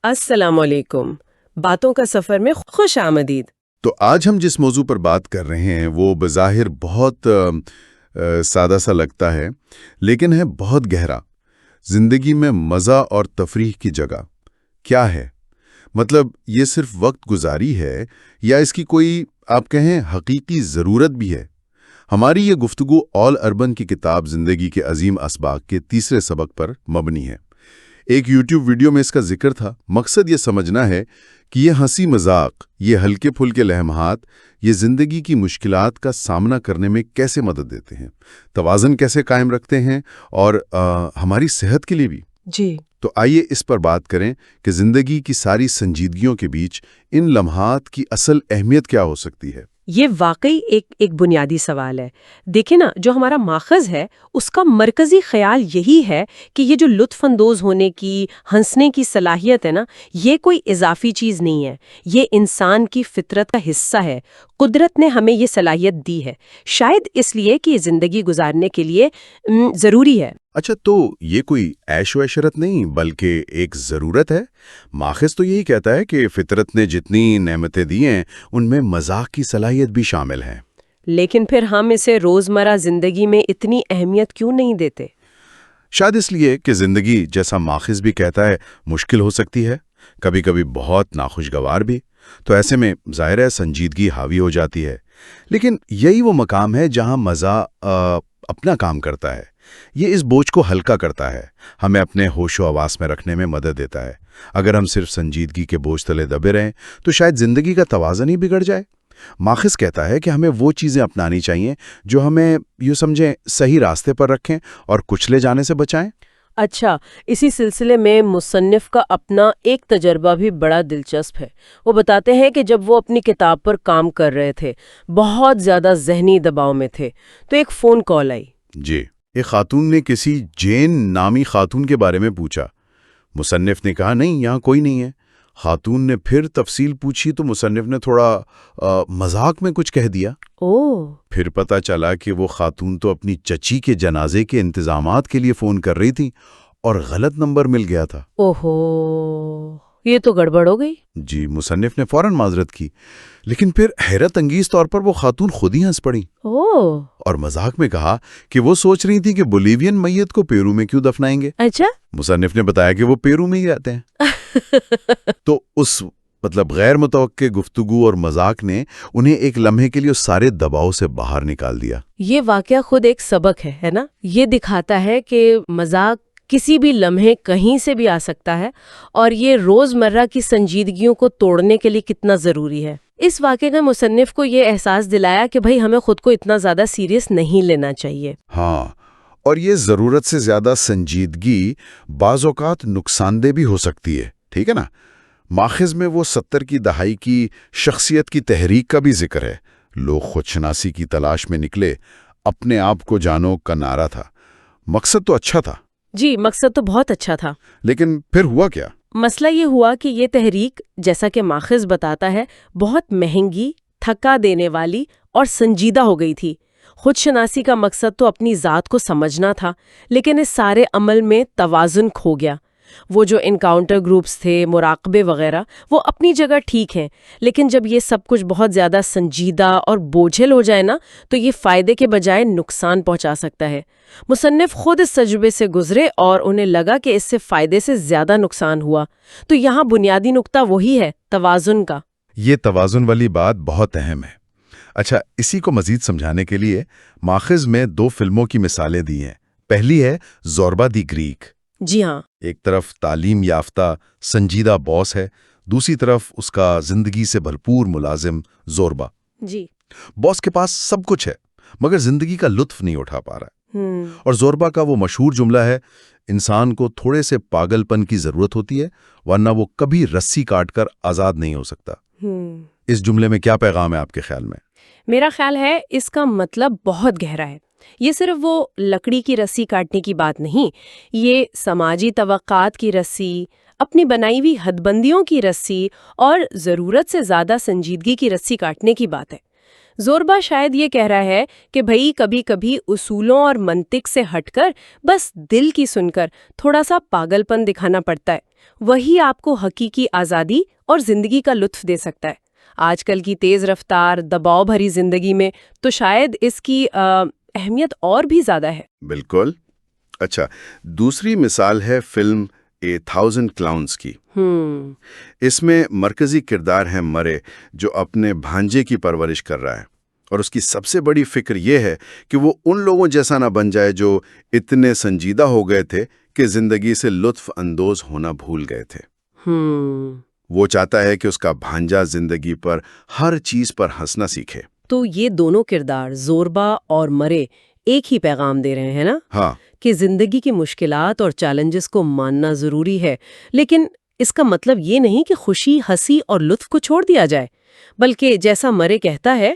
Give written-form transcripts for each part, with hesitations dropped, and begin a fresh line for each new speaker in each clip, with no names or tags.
السلام علیکم۔ باتوں کا سفر میں خوش آمدید۔
تو آج ہم جس موضوع پر بات کر رہے ہیں وہ بظاہر بہت سادہ سا لگتا ہے، لیکن ہے بہت گہرا۔ زندگی میں مزہ اور تفریح کی جگہ کیا ہے؟ مطلب یہ صرف وقت گزاری ہے یا اس کی کوئی آپ کہیں حقیقی ضرورت بھی ہے؟ ہماری یہ گفتگو آل اربن کی کتاب زندگی کے عظیم اسباق کے تیسرے سبق پر مبنی ہے۔ ایک یوٹیوب ویڈیو میں اس کا ذکر تھا۔ مقصد یہ سمجھنا ہے کہ یہ ہنسی مذاق، یہ ہلکے پھلکے لمحات، یہ زندگی کی مشکلات کا سامنا کرنے میں کیسے مدد دیتے ہیں، توازن کیسے قائم رکھتے ہیں، اور ہماری صحت کے لیے بھی۔
جی
تو آئیے اس پر بات کریں کہ زندگی کی ساری سنجیدگیوں کے بیچ ان لمحات کی اصل اہمیت کیا ہو سکتی ہے۔
یہ واقعی ایک بنیادی سوال ہے۔ دیکھیں نا، جو ہمارا ماخذ ہے اس کا مرکزی خیال یہی ہے کہ یہ جو لطف اندوز ہونے کی، ہنسنے کی صلاحیت ہے نا، یہ کوئی اضافی چیز نہیں ہے، یہ انسان کی فطرت کا حصہ ہے۔ قدرت نے ہمیں یہ صلاحیت دی ہے، شاید اس لیے کہ یہ زندگی گزارنے کے لیے ضروری ہے۔
اچھا، تو یہ کوئی عیش و عشرت نہیں بلکہ ایک ضرورت ہے۔ ماخذ تو یہی کہتا ہے کہ فطرت نے جتنی نعمتیں دی ہیں ان میں مذاق کی صلاحیت بھی شامل ہے۔
لیکن پھر ہم اسے روزمرہ زندگی میں اتنی اہمیت کیوں نہیں دیتے؟
شاید اس لیے کہ زندگی، جیسا ماخذ بھی کہتا ہے، مشکل ہو سکتی ہے، کبھی کبھی بہت ناخوشگوار بھی۔ تو ایسے میں ظاہر ہے سنجیدگی حاوی ہو جاتی ہے۔ لیکن یہی وہ مقام ہے جہاں مزہ اپنا کام کرتا ہے۔ یہ اس بوجھ کو ہلکا کرتا ہے، ہمیں اپنے ہوش و حواس میں رکھنے میں مدد دیتا ہے۔ اگر ہم صرف سنجیدگی کے بوجھ تلے دبے رہیں تو شاید زندگی کا توازن ہی بگڑ جائے۔ ماخذ کہتا ہے کہ ہمیں وہ چیزیں اپنانی چاہیے جو ہمیں یوں سمجھیں صحیح راستے پر رکھیں اور کچلے جانے سے بچائیں۔
اچھا، اسی سلسلے میں مصنف کا اپنا ایک تجربہ بھی بڑا دلچسپ ہے۔ وہ بتاتے ہیں کہ جب وہ اپنی کتاب پر کام کر رہے تھے، بہت زیادہ ذہنی دباؤ میں تھے، تو ایک فون کال آئی۔
جی، ایک خاتون نے کسی جین نامی خاتون کے بارے میں پوچھا۔ مصنف نے کہا نہیں، یہاں کوئی نہیں ہے۔ خاتون نے پھر تفصیل پوچھی تو مصنف نے تھوڑا مذاق میں کچھ کہہ دیا۔ پھر پتہ چلا کہ وہ خاتون تو اپنی چچی کے جنازے کے انتظامات کے لیے فون کر رہی تھی اور غلط نمبر مل گیا تھا۔
اوہو، یہ تو گڑبڑ ہو گئی۔
جی، مصنف نے فوراً معذرت کی، لیکن پھر حیرت انگیز طور پر وہ خاتون خود ہی ہنس پڑی اور مذاق میں کہا کہ وہ سوچ رہی تھی کہ بولیوین میت کو پیرو میں کیوں دفنائیں گے۔
اچھا،
مصنف نے بتایا کہ وہ پیرو میں ہی رہتے ہیں۔ تو اس غیر متوقع گفتگو اور مذاق نے انہیں ایک لمحے کے لیے اس سارے دباؤ سے باہر نکال دیا۔
یہ واقعہ خود ایک سبق ہے نا؟ یہ دکھاتا ہے کہ مذاق کسی بھی لمحے کہیں سے بھی آ سکتا ہے، اور یہ روزمرہ کی سنجیدگیوں کو توڑنے کے لیے کتنا ضروری ہے۔ اس واقعے نے مصنف کو یہ احساس دلایا کہ بھئی ہمیں خود کو اتنا زیادہ سیریس نہیں لینا چاہیے۔
ہاں، اور یہ ضرورت سے زیادہ سنجیدگی بعض اوقات نقصان دہ بھی ہو سکتی ہے، ٹھیک ہے نا؟ ماخذ میں وہ 70 کی دہائی کی شخصیت کی تحریک کا بھی ذکر ہے۔ لوگ خودشناسی کی تلاش میں نکلے، اپنے آپ کو جانو کا نعرہ تھا۔ مقصد تو اچھا تھا۔
جی، مقصد تو بہت اچھا تھا،
لیکن پھر ہوا کیا؟
مسئلہ یہ ہوا کہ یہ تحریک، جیسا کہ ماخذ بتاتا ہے، بہت مہنگی، تھکا دینے والی اور سنجیدہ ہو گئی تھی۔ خود شناسی کا مقصد تو اپنی ذات کو سمجھنا تھا، لیکن اس سارے عمل میں توازن کھو گیا۔ وہ جو انکاؤنٹر گروپس تھے، مراقبے وغیرہ، وہ اپنی جگہ ٹھیک ہیں، لیکن جب یہ سب کچھ بہت زیادہ سنجیدہ اور بوجھل ہو جائے نا، تو یہ فائدے کے بجائے نقصان پہنچا سکتا ہے۔ مصنف خود اس تجربے سے گزرے اور انہیں لگا کہ اس سے فائدے سے زیادہ نقصان ہوا۔ تو یہاں بنیادی نقطہ وہی ہے، توازن کا۔
یہ توازن والی بات بہت اہم ہے۔ اچھا، اسی کو مزید سمجھانے کے لیے ماخذ میں 2 فلموں کی مثالیں دی ہیں۔ پہلی ہے زوربا دی گریک۔
جی ہاں،
ایک طرف تعلیم یافتہ سنجیدہ باس ہے، دوسری طرف اس کا زندگی سے بھرپور ملازم زوربا۔
جی،
باس کے پاس سب کچھ ہے مگر زندگی کا لطف نہیں اٹھا پا رہا ہے۔ اور زوربا کا وہ مشہور جملہ ہے، انسان کو تھوڑے سے پاگل پن کی ضرورت ہوتی ہے ورنہ وہ کبھی رسی کاٹ کر آزاد نہیں ہو سکتا۔ اس جملے میں کیا پیغام ہے آپ کے خیال میں؟
میرا خیال ہے اس کا مطلب بہت گہرا ہے۔ یہ صرف وہ لکڑی کی رسی کاٹنے کی بات نہیں، یہ سماجی توقعات کی رسی، اپنی بنائی ہوئی حد بندیوں کی رسی اور ضرورت سے زیادہ سنجیدگی کی رسی کاٹنے کی بات ہے۔ زوربا شاید یہ کہہ رہا ہے کہ بھئی کبھی کبھی اصولوں اور منطق سے ہٹ کر بس دل کی سن کر تھوڑا سا پاگل پن دکھانا پڑتا ہے، وہی آپ کو حقیقی آزادی اور زندگی کا لطف دے سکتا ہے۔ آج کل کی تیز رفتار دباؤ بھری زندگی میں تو شاید اس کی اہمیت اور بھی زیادہ ہے۔
بالکل۔ اچھا، دوسری مثال ہے فلم اے تھاؤزنڈ کلاؤنز کی۔ اس میں مرکزی کردار ہے مرے، جو اپنے بھانجے کی پرورش کر رہا ہے، اور اس کی سب سے بڑی فکر یہ ہے کہ وہ ان لوگوں جیسا نہ بن جائے جو اتنے سنجیدہ ہو گئے تھے کہ زندگی سے لطف اندوز ہونا بھول گئے تھے۔ وہ چاہتا ہے کہ اس کا بھانجا زندگی پر ہر چیز پر ہنسنا سیکھے۔
تو یہ دونوں کردار زوربا اور مرے ایک ہی پیغام دے رہے ہیں نا؟
ہاں،
کہ زندگی کی مشکلات اور چیلنجز کو ماننا ضروری ہے، لیکن اس کا مطلب یہ نہیں کہ خوشی، ہنسی اور لطف کو چھوڑ دیا جائے، بلکہ جیسا مرے کہتا ہے،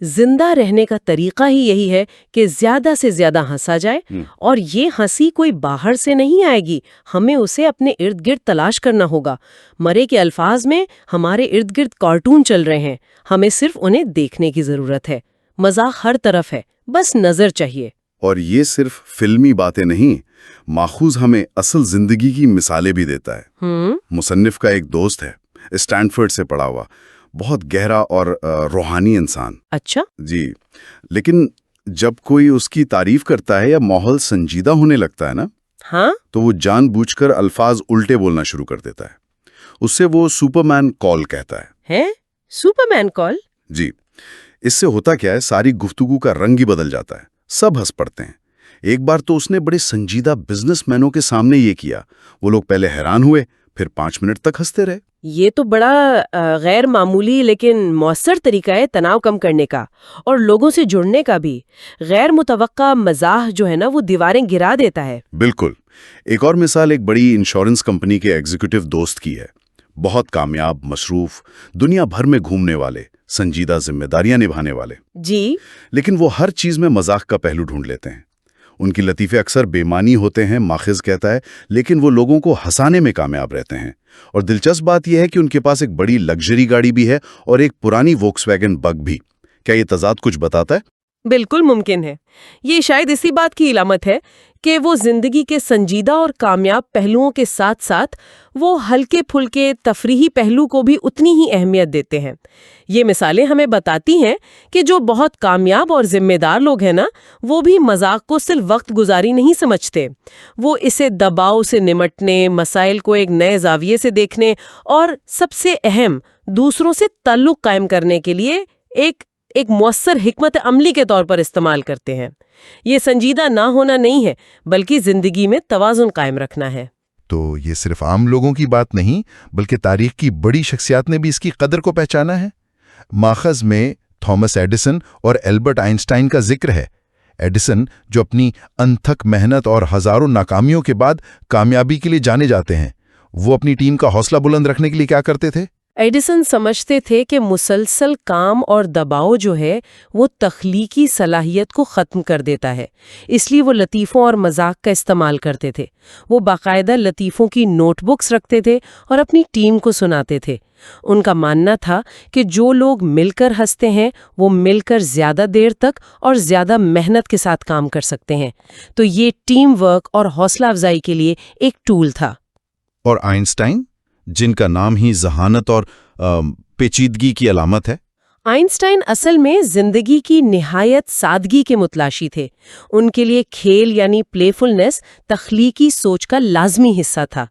زندہ رہنے کا طریقہ ہی یہی ہے کہ زیادہ سے زیادہ ہنسا جائے، اور یہ ہنسی کوئی باہر سے نہیں آئے گی، ہمیں اسے اپنے ارد گرد تلاش کرنا ہوگا۔ مرے کے الفاظ میں ہمارے ارد گرد کارٹون چل رہے ہیں، ہمیں صرف انہیں دیکھنے کی ضرورت ہے۔ مذاق ہر طرف ہے، بس نظر چاہیے۔
اور یہ صرف فلمی باتیں نہیں، ماخوذ ہمیں اصل زندگی کی مثالیں بھی دیتا ہے۔ مصنف کا ایک دوست ہے، اسٹینفورڈ سے پڑھا ہوا، بہت گہرا اور روحانی انسان۔
اچھا؟
جی، لیکن جب کوئی اس کی تعریف کرتا ہے یا ماحول سنجیدہ ہونے لگتا ہے نا،
ہاں،
تو وہ جان بوجھ کر الفاظ الٹے بولنا شروع کر دیتا ہے۔ اس سے وہ سپرمین کال کہتا ہے۔
سپرمین کال؟
جی، اس سے ہوتا کیا ہے، ساری گفتگو کا رنگ ہی بدل جاتا ہے، سب ہنس پڑتے ہیں۔ ایک بار تو اس نے بڑے سنجیدہ بزنس مینوں کے سامنے یہ کیا، وہ لوگ پہلے حیران ہوئے، پھر 5 منٹ تک ہنستے رہے۔
یہ تو بڑا غیر معمولی لیکن مؤثر طریقہ ہے تناؤ کم کرنے کا اور لوگوں سے جڑنے کا بھی۔ غیر متوقع مزاح جو ہے نا، وہ دیواریں گرا دیتا ہے۔
بالکل۔ ایک اور مثال ایک بڑی انشورنس کمپنی کے ایگزیکٹو دوست کی ہے، بہت کامیاب، مصروف، دنیا بھر میں گھومنے والے، سنجیدہ ذمہ داریاں نبھانے والے۔
جی،
لیکن وہ ہر چیز میں مذاق کا پہلو ڈھونڈ لیتے ہیں۔ ان کی لطیفے اکثر بے معنی ہوتے ہیں، ماخذ کہتا ہے، لیکن وہ لوگوں کو ہنسانے میں کامیاب رہتے ہیں۔ اور دلچسپ بات یہ ہے کہ ان کے پاس ایک بڑی لگژری گاڑی بھی ہے اور ایک پرانی ووکس ویگن بگ بھی۔ کیا یہ تضاد کچھ بتاتا ہے؟
بالکل ممکن ہے۔ یہ شاید اسی بات کی علامت ہے کہ وہ زندگی کے سنجیدہ اور کامیاب پہلوؤں کے ساتھ ساتھ وہ ہلکے پھلکے تفریحی پہلو کو بھی اتنی ہی اہمیت دیتے ہیں۔ یہ مثالیں ہمیں بتاتی ہیں کہ جو بہت کامیاب اور ذمہ دار لوگ ہیں نا، وہ بھی مذاق کو صرف وقت گزاری نہیں سمجھتے، وہ اسے دباؤ سے نمٹنے، مسائل کو ایک نئے زاویے سے دیکھنے اور سب سے اہم، دوسروں سے تعلق قائم کرنے کے لیے ایک مؤثر حکمت عملی کے طور پر استعمال کرتے ہیں۔ یہ سنجیدہ نہ ہونا نہیں ہے، بلکہ زندگی میں توازن قائم رکھنا ہے۔
تو یہ صرف عام لوگوں کی بات نہیں، بلکہ تاریخ کی بڑی شخصیات نے بھی اس کی قدر کو پہچانا ہے۔ ماخذ میں تھامس ایڈیسن اور البرٹ آئنسٹائن کا ذکر ہے۔ ایڈیسن، جو اپنی انتھک محنت اور ہزاروں ناکامیوں کے بعد کامیابی کے لیے جانے جاتے ہیں، وہ اپنی ٹیم کا حوصلہ بلند رکھنے کے لیے کیا کرتے تھے؟
ایڈیسن سمجھتے تھے کہ مسلسل کام اور دباؤ جو ہے وہ تخلیقی صلاحیت کو ختم کر دیتا ہے، اس لیے وہ لطیفوں اور مذاق کا استعمال کرتے تھے۔ وہ باقاعدہ لطیفوں کی نوٹ بکس رکھتے تھے اور اپنی ٹیم کو سناتے تھے۔ ان کا ماننا تھا کہ جو لوگ مل کر ہنستے ہیں وہ مل کر زیادہ دیر تک اور زیادہ محنت کے ساتھ کام کر سکتے ہیں۔ تو یہ ٹیم ورک اور حوصلہ افزائی کے لیے ایک ٹول تھا۔
اور آئنسٹائن، جن کا نام ہی ذہانت اور پیچیدگی کی علامت ہے؟
آئنسٹائن اصل میں زندگی کی نہایت سادگی کے متلاشی تھے۔ ان کے لیے کھیل یعنی پلے فلنس تخلیقی سوچ کا لازمی حصہ تھا۔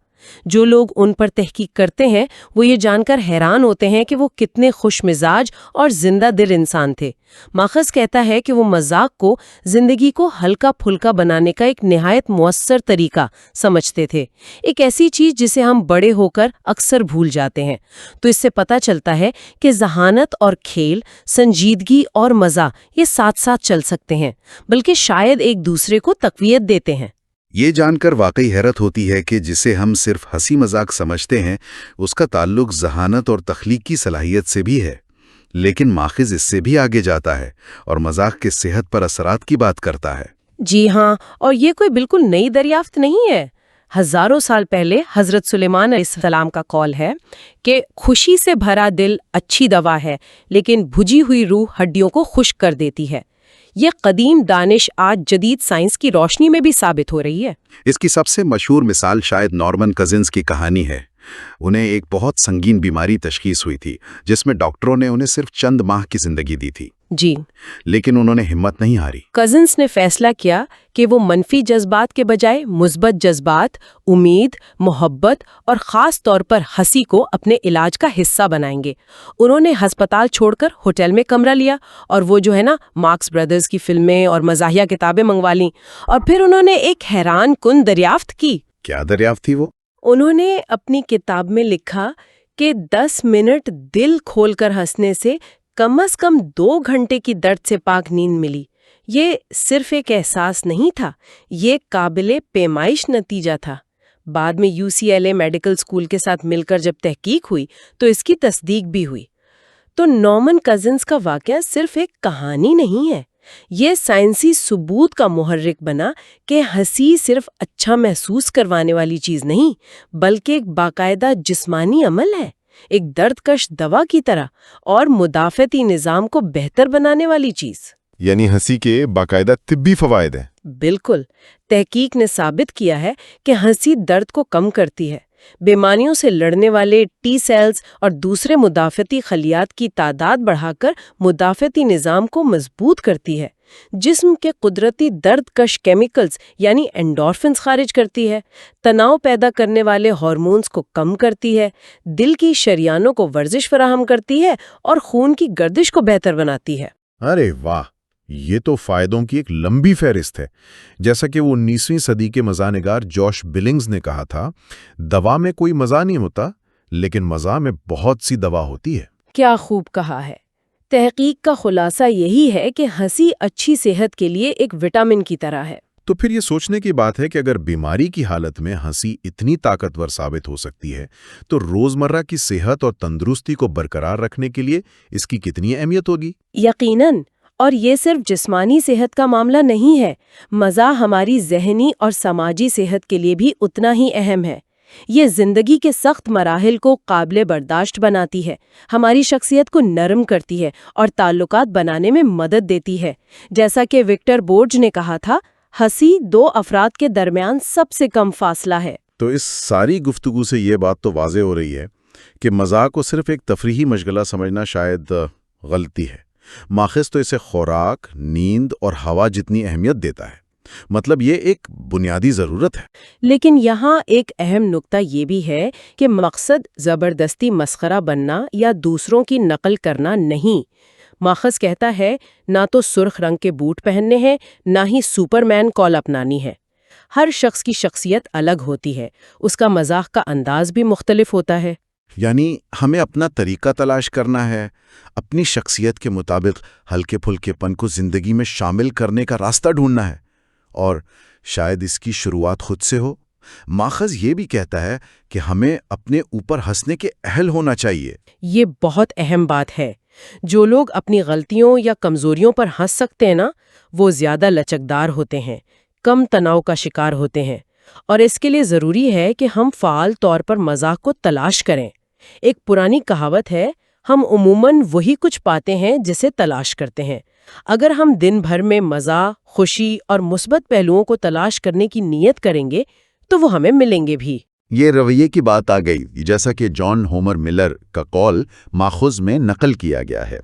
جو لوگ ان پر تحقیق کرتے ہیں وہ یہ جان کر حیران ہوتے ہیں کہ وہ کتنے خوش مزاج اور زندہ دل انسان تھے۔ ماخذ کہتا ہے کہ وہ مذاق کو زندگی کو ہلکا پھلکا بنانے کا ایک نہایت مؤثر طریقہ سمجھتے تھے، ایک ایسی چیز جسے ہم بڑے ہو کر اکثر بھول جاتے ہیں۔ تو اس سے پتہ چلتا ہے کہ ذہانت اور کھیل، سنجیدگی اور مزہ یہ ساتھ ساتھ چل سکتے ہیں، بلکہ شاید ایک دوسرے کو تقویت دیتے ہیں۔
یہ جان کر واقعی حیرت ہوتی ہے کہ جسے ہم صرف ہنسی مذاق سمجھتے ہیں، اس کا تعلق ذہانت اور تخلیق کی صلاحیت سے بھی ہے۔ لیکن ماخذ اس سے بھی آگے جاتا ہے اور مذاق کے صحت پر اثرات کی بات کرتا ہے۔
جی ہاں، اور یہ کوئی بالکل نئی دریافت نہیں ہے۔ ہزاروں سال پہلے حضرت سلیمان علیہ السلام کا قول ہے کہ خوشی سے بھرا دل اچھی دوا ہے، لیکن بھجی ہوئی روح ہڈیوں کو خشک کر دیتی ہے۔ یہ قدیم دانش آج جدید سائنس کی روشنی میں بھی ثابت ہو رہی ہے۔
اس کی سب سے مشہور مثال شاید نارمن کزنز کی کہانی ہے۔ انہیں ایک بہت سنگین بیماری تشخیص ہوئی تھی جس میں ڈاکٹروں نے انہیں صرف چند ماہ کی زندگی دی تھی،
جی،
لیکن انہوں نے ہمت نہیں ہاری۔
کزنس نے فیصلہ کیا کہ وہ منفی جذبات کے بجائے مثبت جذبات، امید، محبت اور خاص طور پر ہنسی کو اپنے علاج کا حصہ بنائیں گے۔ انہوں نے ہسپتال چھوڑ کر ہوٹل میں کمرہ لیا اور وہ مارکس برادرز کی فلمیں اور مزاحیہ کتابیں منگوا لیں، اور پھر انہوں نے ایک حیران کن دریافت کی۔
کیا دریافت تھی وہ؟
انہوں نے اپنی کتاب میں لکھا کہ 10 منٹ دل کھول کر ہنسنے سے کم از کم 2 گھنٹے کی درد سے پاک نیند ملی۔ یہ صرف ایک احساس نہیں تھا، یہ قابل پیمائش نتیجہ تھا۔ بعد میں UCLA میڈیکل اسکول کے ساتھ مل کر جب تحقیق ہوئی تو اس کی تصدیق بھی ہوئی۔ تو نارمن کزنس کا واقعہ صرف ایک کہانی نہیں ہے، یہ سائنسی ثبوت کا محرک بنا کہ ہنسی صرف اچھا محسوس کروانے والی چیز نہیں، بلکہ ایک باقاعدہ جسمانی عمل ہے، ایک درد کش دوا کی طرح، اور مدافعتی نظام کو بہتر بنانے والی چیز۔
یعنی ہنسی کے باقاعدہ طبی فوائد ہیں۔
بالکل، تحقیق نے ثابت کیا ہے کہ ہنسی درد کو کم کرتی ہے، بیماریوں سے لڑنے والے ٹی سیلز اور دوسرے مدافعتی خلیات کی تعداد بڑھا کر مدافعتی نظام کو مضبوط کرتی ہے، جسم کے قدرتی درد کش کیمیکلز یعنی اینڈورفنز خارج کرتی ہے، تناؤ پیدا کرنے والے ہارمونز کو کم کرتی ہے، دل کی شریانوں کو ورزش فراہم کرتی ہے اور خون کی گردش کو بہتر بناتی ہے۔
ارے واہ، یہ تو فائدوں کی ایک لمبی فہرست ہے۔ جیسا کہ وہ 19ویں صدی کے مزاح نگار جوش بلنگز نے کہا تھا، دوا میں کوئی مزہ نہیں ہوتا، لیکن مزاح میں بہت سی دوا ہوتی ہے۔
کیا خوب کہا ہے۔ تحقیق کا خلاصہ یہی ہے کہ ہنسی اچھی صحت کے لیے ایک وٹامن کی طرح ہے۔
تو پھر یہ سوچنے کی بات ہے کہ اگر بیماری کی حالت میں ہنسی اتنی طاقتور ثابت ہو سکتی ہے تو روزمرہ کی صحت اور تندرستی کو برقرار رکھنے کے لیے اس کی کتنی اہمیت ہوگی؟
یقیناً، اور یہ صرف جسمانی صحت کا معاملہ نہیں ہے، مزاح ہماری ذہنی اور سماجی صحت کے لیے بھی اتنا ہی اہم ہے۔ یہ زندگی کے سخت مراحل کو قابل برداشت بناتی ہے، ہماری شخصیت کو نرم کرتی ہے اور تعلقات بنانے میں مدد دیتی ہے۔ جیسا کہ وکٹر بورج نے کہا تھا، ہنسی 2 افراد کے درمیان سب سے کم فاصلہ ہے۔
تو اس ساری گفتگو سے یہ بات تو واضح ہو رہی ہے کہ مزاح کو صرف ایک تفریحی مشغلہ سمجھنا شاید غلطی ہے۔ ماخذ تو اسے خوراک، نیند اور ہوا جتنی اہمیت دیتا ہے، مطلب یہ ایک بنیادی ضرورت ہے۔
لیکن یہاں ایک اہم نکتہ یہ بھی ہے کہ مقصد زبردستی مسخرہ بننا یا دوسروں کی نقل کرنا نہیں۔ ماخذ کہتا ہے نہ تو سرخ رنگ کے بوٹ پہننے ہیں، نہ ہی سپرمین کال اپنانی ہے۔ ہر شخص کی شخصیت الگ ہوتی ہے، اس کا مزاح کا انداز بھی مختلف ہوتا ہے۔
یعنی ہمیں اپنا طریقہ تلاش کرنا ہے، اپنی شخصیت کے مطابق ہلکے پھلکے پن کو زندگی میں شامل کرنے کا راستہ ڈھونڈنا ہے، اور شاید اس کی شروعات خود سے ہو۔ ماخذ یہ بھی کہتا ہے کہ ہمیں اپنے اوپر ہنسنے کے اہل ہونا چاہیے۔
یہ بہت اہم بات ہے۔ جو لوگ اپنی غلطیوں یا کمزوریوں پر ہنس سکتے ہیں نا، وہ زیادہ لچکدار ہوتے ہیں، کم تناؤ کا شکار ہوتے ہیں، اور اس کے لیے ضروری ہے کہ ہم فعال طور پر مزاح کو تلاش کریں۔ ایک پرانی کہاوت ہے، ہم عموماً وہی کچھ پاتے ہیں جسے تلاش کرتے ہیں۔ اگر ہم دن بھر میں مزاح، خوشی اور مثبت پہلوؤں کو تلاش کرنے کی نیت کریں گے تو وہ ہمیں ملیں گے بھی۔
یہ رویے کی بات آ گئی، جیسا کہ جان ہومر ملر کا قول ماخذ میں نقل کیا گیا ہے،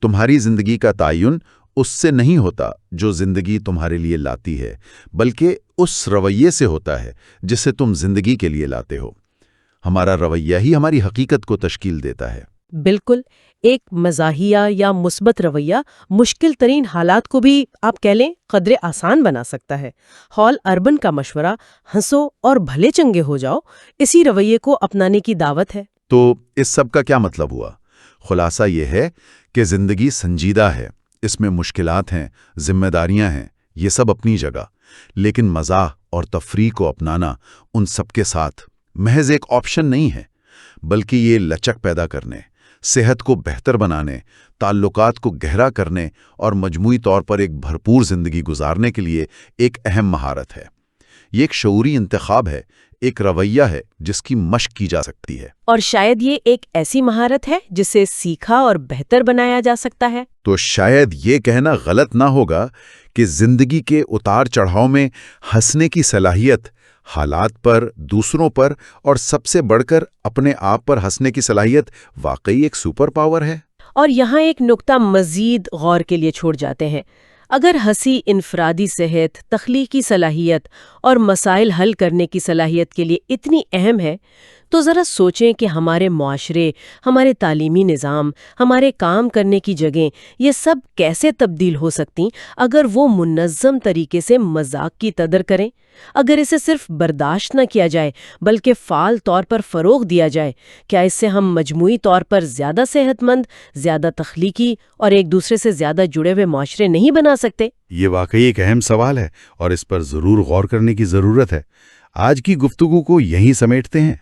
تمہاری زندگی کا تعین اس سے نہیں ہوتا جو زندگی تمہارے لیے لاتی ہے، بلکہ اس رویے سے ہوتا ہے جسے تم زندگی کے لیے لاتے ہو۔ ہمارا رویہ ہی ہماری حقیقت کو تشکیل دیتا ہے۔
بالکل، ایک مزاحیہ یا مثبت رویہ مشکل ترین حالات کو بھی آپ کہہ لیں قدرے آسان بنا سکتا ہے۔ ہال اربن کا مشورہ ہنسو اور بھلے چنگے ہو جاؤ اسی رویے کو اپنانے کی دعوت ہے۔
تو اس سب کا کیا مطلب ہوا؟ خلاصہ یہ ہے کہ زندگی سنجیدہ ہے، اس میں مشکلات ہیں، ذمہ داریاں ہیں، یہ سب اپنی جگہ، لیکن مزاح اور تفریح کو اپنانا ان سب کے ساتھ محض ایک آپشن نہیں ہے، بلکہ یہ لچک پیدا کرنے، صحت کو بہتر بنانے، تعلقات کو گہرا کرنے اور مجموعی طور پر ایک بھرپور زندگی گزارنے کے لیے ایک اہم مہارت ہے۔ یہ ایک شعوری انتخاب ہے، ایک رویہ ہے جس کی مشق کی جا سکتی ہے۔
اور شاید یہ ایک ایسی مہارت ہے جسے سیکھا اور بہتر بنایا جا سکتا ہے۔
تو شاید یہ کہنا غلط نہ ہوگا کہ زندگی کے اتار چڑھاؤ میں ہنسنے کی صلاحیت، حالات پر، دوسروں پر اور سب سے بڑھ کر اپنے آپ پر ہنسنے کی صلاحیت واقعی ایک سپر پاور ہے۔
اور یہاں ایک نقطہ مزید غور کے لیے چھوڑ جاتے ہیں۔ اگر ہنسی انفرادی صحت، تخلیقی صلاحیت اور مسائل حل کرنے کی صلاحیت کے لیے اتنی اہم ہے، تو ذرا سوچیں کہ ہمارے معاشرے، ہمارے تعلیمی نظام، ہمارے کام کرنے کی جگہیں، یہ سب کیسے تبدیل ہو سکتی اگر وہ منظم طریقے سے مذاق کی قدر کریں، اگر اسے صرف برداشت نہ کیا جائے بلکہ فعال طور پر فروغ دیا جائے۔ کیا اس سے ہم مجموعی طور پر زیادہ صحت مند، زیادہ تخلیقی اور ایک دوسرے سے زیادہ جڑے ہوئے معاشرے نہیں بنا سکتے؟
یہ واقعی ایک اہم سوال ہے اور اس پر ضرور غور کرنے کی ضرورت ہے۔ آج کی گفتگو کو یہیں سمیٹتے ہیں۔